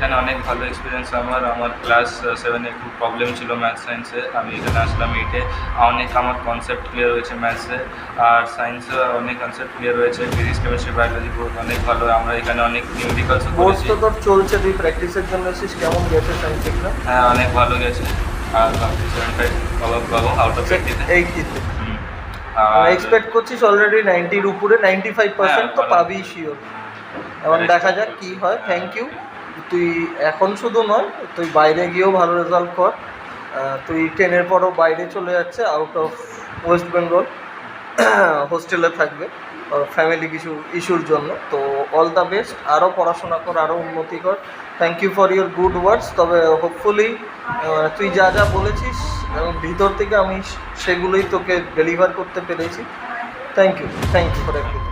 এখানে অনেক ভালো এক্সপিরিয়েন্স আমার ক্লাস 7-এ খুব প্রবলেম ছিল ম্যাথ সায়েন্সে, আমি এখানে আসলাম 8-এ, অনেক আমার কনসেপ্ট ক্লিয়ার হয়েছে ম্যাথসে, আর সায়েন্সে অনেক কনসেপ্ট ক্লিয়ার হয়েছে, ফিজিক্স কেমিস্ট্রি বায়োলজি বোর্ড অনেক ভালো, আমরা এখানে অনেক নিউমেরিক্যালসও কোর্স করেছি। তো তোর চলছে, তুই প্র্যাকটিসের জন্য এসেছিস, কেমন গেছে সায়েন্স এক্সাম? হ্যাঁ অনেক ভালো গেছে, আর 75 পাবো আউট অফ 80-তে। 80-তে আর এক্সপেক্ট করছিস অলরেডি 90-র উপরে, 95% তো ভালো। পাবি শিওর। এখন দেখা যাক কি হয়। Thank you. তুই এখন শুধু নয়, তুই বাইরে গিয়েও ভালো রেজাল্ট কর। তুই 10-এর পরও বাইরে চলে যাচ্ছে, আউট অফ ওয়েস্ট বেঙ্গল, হোস্টেলে থাকবে ফ্যামিলি কিছু ইস্যুর জন্য। তো অল দ্য বেস্ট, আরও পড়াশোনা কর, আরও উন্নতি কর। Thank you for your good words. তবে হোপফুলি তুই যা যা বলেছিস ভিতর থেকে আমি সেগুলোই তোকে ডেলিভার করতে পেরেছি। Thank you for everything.